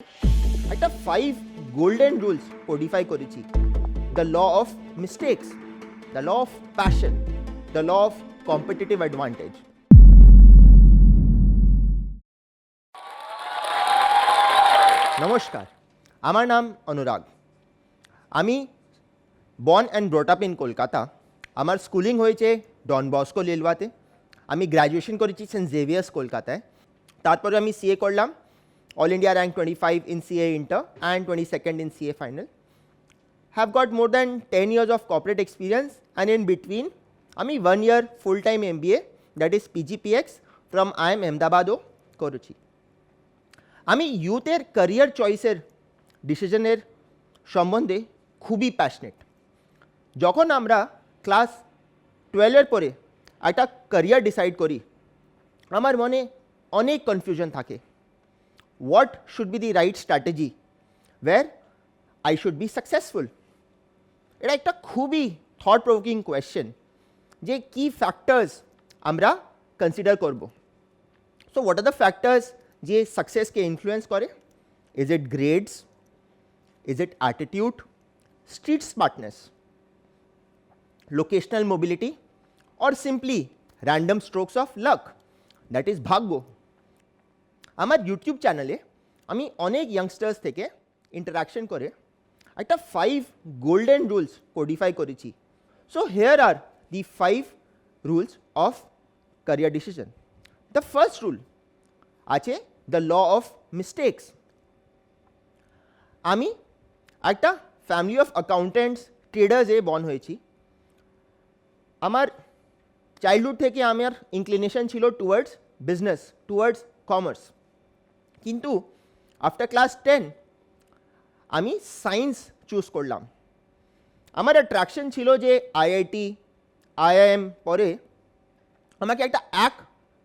একটা 5 golden rules codify করেছি। The law of mistakes, the law of passion, the law of competitive advantage. নমস্কার, আমার নাম অনুরাগ। আমি born and brought up in Kolkata. আমার স্কুলিং হয়েছে ডন বস্কো লিলওয়াতে। আমি গ্র্যাজুয়েশন করেছি সেন্ট জেভিয়ার্স কলকাতায়। তারপরে আমি সিএ করলাম, all India rank 25 in CA Inter and 22nd in CA Final. Have got more than 10 years of corporate experience, and in between আমি 1 year full time MBA, that is PGPX from IIM Ahmedabad করেছি। আমি ইউথের career চয়েসের ডিসিশনের সম্বন্ধে খুবই passionate. যখন আমরা class 12-এর পরে একটা career decide করি, আমার মনে অনেক কনফিউশন থাকে। What should be the right strategy where I should be successful? এটা একটা খুবই থট প্রভোকিং কোয়েশ্চেন যে কি ফ্যাক্টরস আমরা কনসিডার করব। So what are the factors যে সাকসেসকে ইনফ্লুয়েন্স করে? Is it grades, is it attitude, street smartness, locational mobility, or simply random strokes of luck, that is ভাগ্য। আমার ইউটিউব চ্যানেলে আমি অনেক ইয়াংস্টার্স থেকে ইন্টারাকশন করে একটা 5 গোল্ডেন রুলস কোডিফাই করেছি। So here are the 5 rules of career decision. The first rule আছে দ্য ল অফ মিস্টেক্স। আমি একটা ফ্যামিলি অফ অ্যাকাউন্টেন্টস ট্রেডার্সে বর্ন হয়েছি। আমার চাইল্ডহুড থেকে আমার ইনক্লিনেশন ছিল টুয়ার্ডস বিজনেস, টুয়ার্ডস কমার্স। কিন্তু আফটার ক্লাস 10 আমি সায়েন্স চুজ করলাম। আমার অ্যাট্রাকশন ছিল যে আইআইটি, আইআইএম পরে আমাকে একটা 1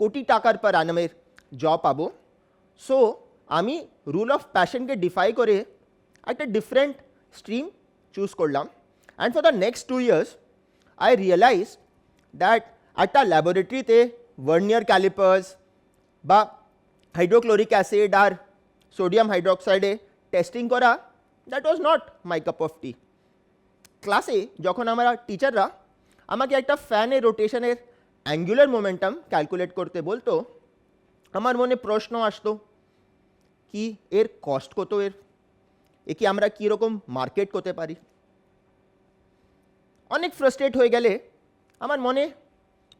কোটি টাকার পার অ্যানামের জব পাবো। সো আমি রুল অফ প্যাশনকে ডিফাই করে একটা ডিফারেন্ট স্ট্রিম চুজ করলাম। And for the next 2 years I realise that একটা ল্যাবরেটরিতে ভার্নিয়ার ক্যালিপার্স বা হাইড্রোক্লোরিক অ্যাসিড আর সোডিয়াম হাইড্রোক্সাইডে টেস্টিং করা, that was not my cup of tea. ক্লাসে যখন আমার টিচাররা আমাকে একটা ফ্যানের রোটেশনের অ্যাঙ্গুলার মোমেন্টাম ক্যালকুলেট করতে বলতো, আমার মনে প্রশ্ন আসতো কি এর কস্ট কত, এ কি আমরা কীরকম মার্কেট করতে পারি। অনেক ফ্রাস্ট্রেট হয়ে গেলে আমার মনে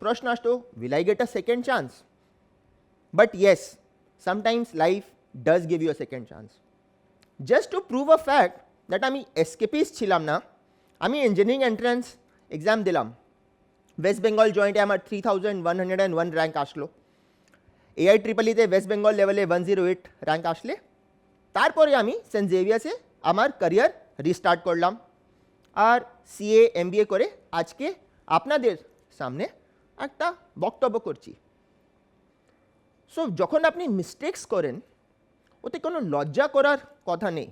প্রশ্ন আসতো, will I get a second chance? But yes, sometimes life does give you a second chance. Just to prove a fact that আমি escapist ছিলাম না, আমি ইঞ্জিনিয়ারিং এন্ট্রান্স এক্সাম দিলাম। ওয়েস্ট বেঙ্গল জয়েন্টে আমার 3101 র্যাঙ্ক আসলো। AIEEE ওয়েস্ট বেঙ্গল লেভেলে 108 র্যাঙ্ক আসলে তারপরে আমি সেন্ট জেভিয়ার্সে আমার ক্যারিয়ার রিস্টার্ট করলাম আর CA MBA করে আজকে আপনাদের সামনে একটা বক্তব্য করছি। সো যখন আপনি মিস্টেক্স করেন ওতে কোনো লজ্জা করার কথা নেই।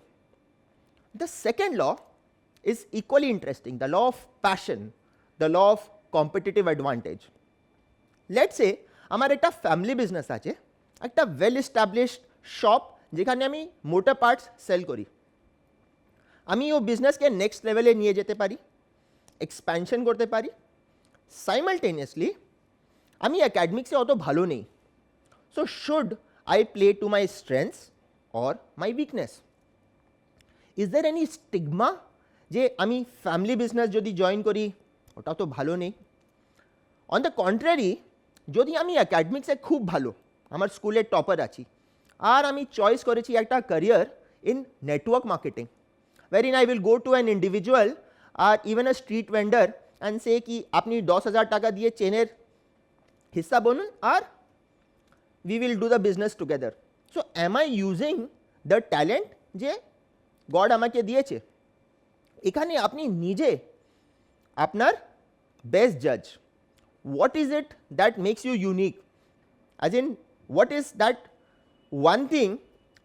The second law is equally interesting, the law of passion, the law of competitive advantage. Let's say আমার একটা ফ্যামিলি বিজনেস আছে, একটা ওয়েল এস্টাবলিশড শপ যেখানে আমি মোটর পার্টস সেল করি। আমি ও বিজনেসকে নেক্সট লেভেলে নিয়ে যেতে পারি, এক্সপ্যানশন করতে পারি। সাইমালটেনিয়াসলি আমি অ্যাকাডেমিক্সে অত ভালো নেই। So should I play to my strengths or my weakness? Is there any stigma যে আমি ফ্যামিলি বিজনেস যদি জয়েন করি ওটা তো ভালো নেই? অন দ্য কন্ট্রারি, যদি আমি অ্যাকাডেমিক্সে খুব ভালো, আমার স্কুলের টপার আছি, আর আমি চয়েস করেছি একটা career in network marketing, wherein I will go to an individual or even a street vendor and say কি আপনি 10,000 টাকা দিয়ে চেনের হিস্সা বনুন আর we will do the business together. So am I using the talent যে God আমাকে দিয়েছে? এখানে আপনি নিজে আপনার বেস্ট জাজ। What is it that makes you unique, as in what is that one thing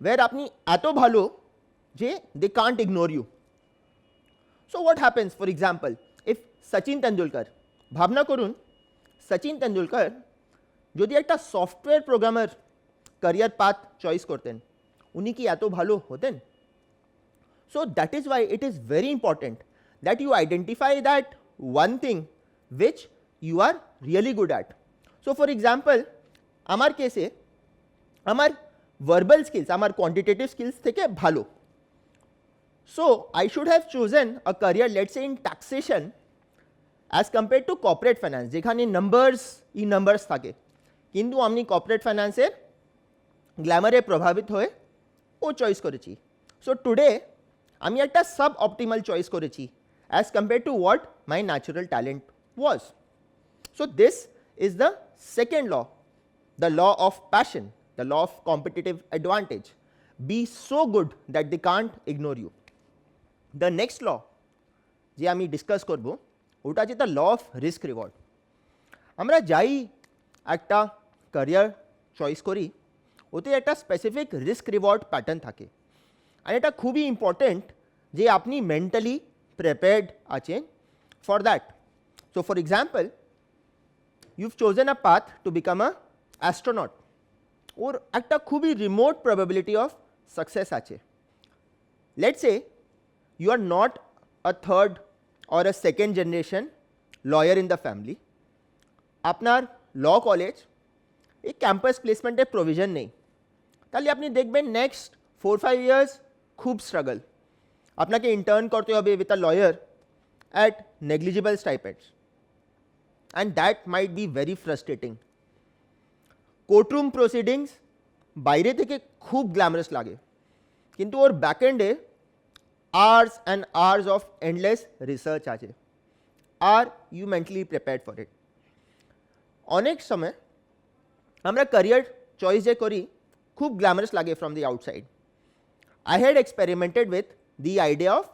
where আপনি এত ভালো যে they can't ignore you. So what happens, for example if Sachin Tendulkar, ভাবনা করুন সচিন তেন্ডুলকর যদি একটা software programmer career path choice করতেন, উনি কি এত ভালো হতেন? So that is why it is very important that you identify that one thing which you are really good at. So for example, আমার কেসে আমার verbal skills, আমার quantitative skills থেকে ভালো. So I should have chosen a career, let's say in taxation, as compared to corporate finance, যেখানে numbers থাকে, কিন্তু আমি corporate finance এর গ্ল্যামারে প্রভাবিত হয়ে ও চয়েস করেছি. সো টুডে আমি একটা সাব অপটিমাল চয়েস করেছি as compare to what my natural talent was. So this is the second law, the law of passion, the law of competitive advantage. Be so good that they can't ignore you. The next law যে আমি discuss করব ওটা হচ্ছে the law of risk reward. আমরা যাই একটা career choice করি ওতে একটা স্পেসিফিক রিস্ক রিওয়ার্ড প্যাটার্ন থাকে, আর এটা খুবই ইম্পর্টেন্ট যে আপনি মেন্টালি প্রিপেয়ার্ড আছেন for that. So for example, you've chosen a path to become a astronaut, ওর একটা খুবই রিমোট প্রবাবিলিটি অফ সাকসেস আছে. Let's say you are not a third or a second generation lawyer in the family, আপনার law college এই campus প্লেসমেন্টের provision নেই, তাহলে আপনি দেখবেন নেক্সট 4-5 ইয়ার্স খুব স্ট্রাগল. আপনাকে ইন্টার্ন করতে হবে with a lawyer at negligible stipends, and that might be very frustrating. Courtroom proceedings বাইরে থেকে খুব গ্ল্যামারাস লাগে, কিন্তু ওর ব্যাকএন্ডে hours and hours of endless research আছে. Are you mentally prepared for it? অনেক সময় আমরা ক্যারিয়ার চয়েস যে করি খুব গ্ল্যামারাস লাগে from the outside. I had experimented with the idea of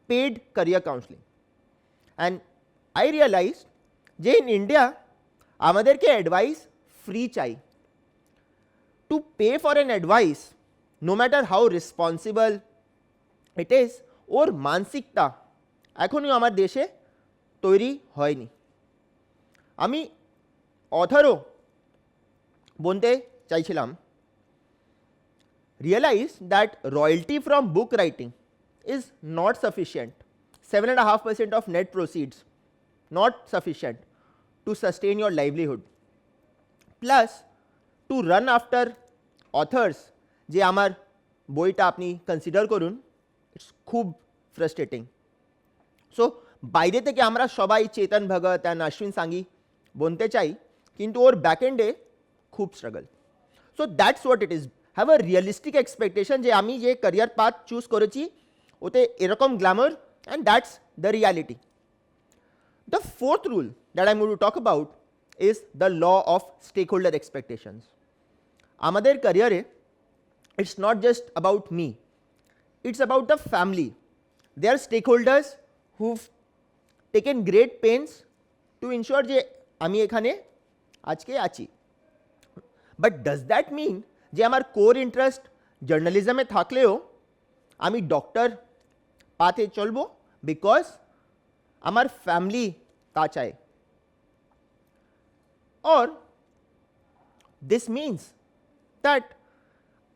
paid career counseling, and I realized যে in India আমাদেরকে অ্যাডভাইস ফ্রি চাই. To pay for an advice no matter how responsible it is, ওর মানসিকতা এখনও আমার দেশে তৈরি হয়নি. আমি অথরও বলতে চাইছিলাম, realize that royalty from book writing is not sufficient. 7.5% of net proceeds not sufficient to sustain your livelihood. Plus to run after authors যে আমার বইটা আপনি কনসিডার করুন, ইটস খুব ফ্রাস্ট্রেটিং. সো বাইরে থেকে আমরা সবাই চেতন ভগত অ্যান্ড অশ্বিন সাঙ্গি বলতে চাই, কিন্তু ওর ব্যাকএন্ডে খুব struggle. So that's what it is. Have a realistic expectation যে আমি যে ক্যারিয়ার পাথ চুজ করেছি ওতে এরকম glamour, and that's the reality. The fourth rule that I am going to talk about is the law of stakeholder expectations. আমাদের ক্যারিয়ারে it's not just about me, it's about the family. They are stake holders who've taken great pains to ensure যে আমি এখানে আজকে আছি. But does that mean যে আমার core interest জার্নালিজমে থাকলেও আমি ডক্টর পাথে চলবো বিকজ আমার ফ্যামিলি তা চায়? or this means that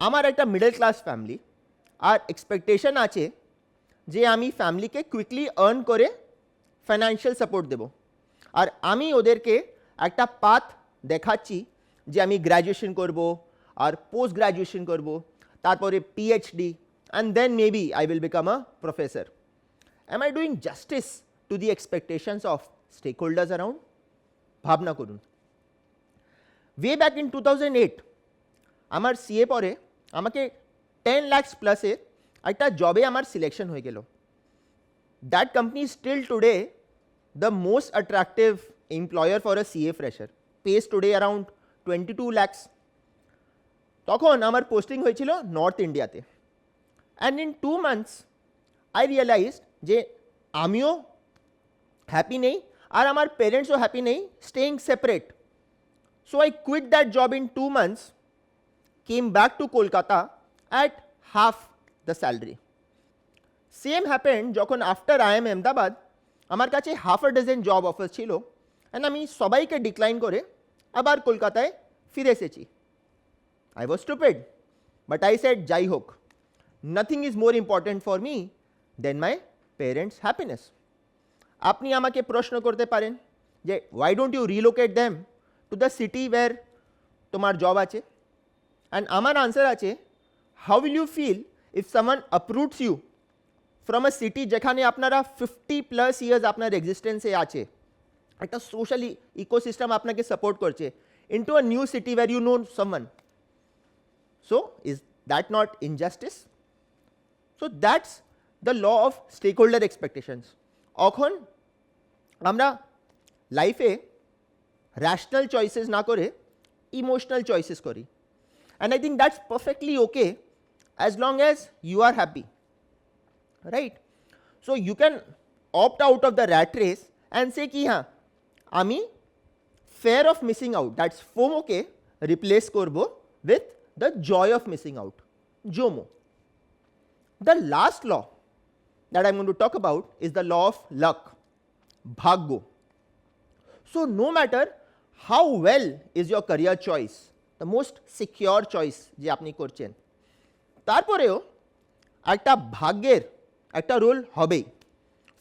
আমার একটা মিডল ক্লাস ফ্যামিলি আর এক্সপেকটেশন আছে যে আমি ফ্যামিলিকে কুইকলি আর্ন করে ফাইন্যান্সিয়াল সাপোর্ট দেব, আর আমি ওদেরকে একটা পাথ দেখাচ্ছি যে আমি গ্র্যাজুয়েশন করব আর পোস্ট গ্র্যাজুয়েশন করব, তারপরে PhD, and then maybe I will become a professor. Am I doing justice to the expectations of stakeholders around? ভাবনা করুন. ওয়ে ব্যাক ইন 2008 আমার সিএ পরে আমাকে 10 lakhs প্লাসে একটা জবে আমার সিলেকশন হয়ে গেল. That company still today the most attractive employer for a CA fresher, pays today around 22 lakhs. তখন আমার পোস্টিং হয়েছিল নর্থ ইন্ডিয়াতে, and in 2 months I realized যে আমিও হ্যাপি নেই আর আমার পেরেন্টসও হ্যাপি নেই staying separate. So I quit that job in 2 months, came back to Kolkata at half the salary. Same happened যখন আফটার IIM আহমেদাবাদ আমার কাছে হাফ আ ডজন জব অফার ছিল, অ্যান্ড আমি সবাইকে ডিক্লাইন করে আবার কলকাতায় ফিরে এসেছি. I was stupid, but I said যাই হোক nothing is more important for me than my parents happiness. আপনি আমাকে প্রশ্ন করতে পারেন যে why don't you relocate them to the city where তোমার জব আছে, and আমার আনসার আছে how will you feel if someone uproots you from a city যেখানে আপনারা 50+ years আপনার এক্সিস্টেন্সে আছে, একটা সোশ্যাল ইকোসিস্টেম আপনাকে সাপোর্ট করছে, into a new city where you know someone. So is that not injustice? So that's the law of stakeholder expectations. এখন আমরা লাইফে র্যাশনাল চয়েসেস না করে ইমোশনাল চয়েসেস করি, and I think that's perfectly okay as long as you are happy, right? So you can opt out of the rat race and say ki ha ami fear of missing out, that's FOMO ke replace korbo with the joy of missing out, JOMO. The last law that I'm going to talk about is the law of luck, bhagyo. So no matter how well is your career choice, the most secure choice যে আপনি করছেন, তারপরেও একটা ভাগ্যের একটা role হবেই.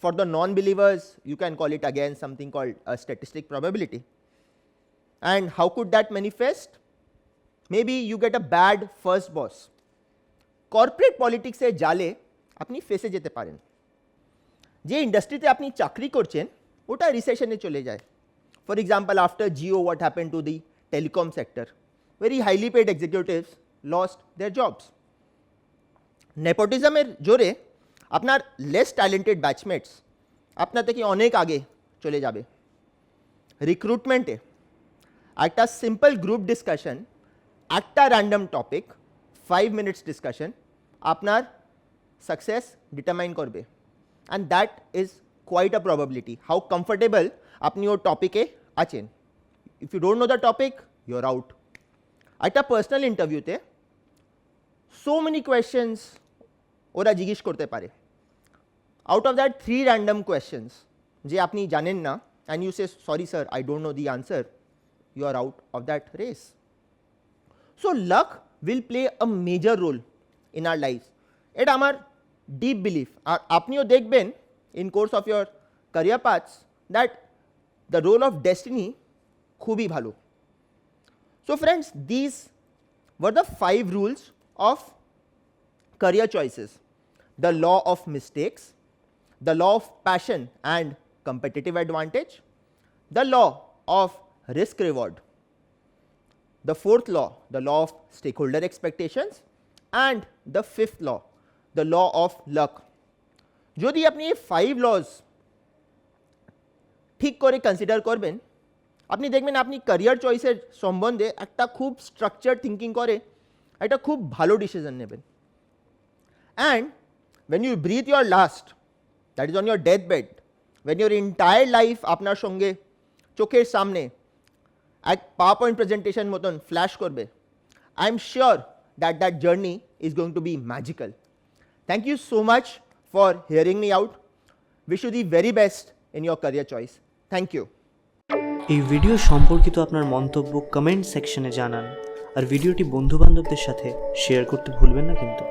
For the non-believers, you can call it again something called a statistic probability. And how could that manifest? Maybe you get a bad first boss. Corporate পলিটিক্সে জালে আপনি ফেসে যেতে পারেন. যে ইন্ডাস্ট্রিতে আপনি চাকরি করছেন ওটা রিসেশনে চলে যায়. For example, after Jio, what happened to the telecom sector? Very highly paid executives lost their jobs. নেপোটিজমের জোরে আপনার লেস ট্যালেন্টেড ব্যাচমেটস আপনার থেকে অনেক আগে চলে যাবে. রিক্রুটমেন্টে একটা সিম্পল গ্রুপ ডিসকাশন, একটা র্যান্ডম টপিক, 5 minutes ডিসকাশন আপনার সাকসেস ডিটারমাইন করবে, and that is quite a probability how comfortable আপনি ওর টপিকে আছেন. If you don't know the topic you are out. একটা পার্সোনাল ইন্টারভিউতে সো মেনি কোয়েশ্চেন্স ওরা জিজ্ঞেস করতে পারে. Out of that 3 random questions যে আপনি জানেন না, and you say sorry sir I don't know the answer, you are out of that race. So luck will play a major role in our lives. এটা আমার deep belief. আর আপনিও দেখবেন in course of your career paths that the role of destiny খুবই ভালো. So friends, these were the 5 rules of career choices. The law of mistakes, the law of passion and competitive advantage, the law of risk reward, the 4th law, the law of stakeholder expectations, and the 5th law, the law of luck. যদি আপনি এই 5 laws ঠিক করে consider করবেন, আপনি দেখবেন আপনি career চয়েসের সম্বন্ধে একটা খুব স্ট্রাকচার্ড থিঙ্কিং করে একটা খুব ভালো ডিসিশন নেবেন. And when you breathe your last, that is on your deathbed, when your entire life আপনার সঙ্গে চোখের সামনে এক পাওয়ারপয়েন্ট প্রেজেন্টেশন মতন ফ্ল্যাশ করবে, I am sure that that journey is going to be magical. Thank you so much for hearing me out. Wish you the very best in your career choice. Thank you. এই video সম্পর্কিত আপনার মন্তব্য comment সেকশনে জানান, আর ভিডিওটি বন্ধুবান্ধবদের সাথে share করতে ভুলবেন না কিন্তু.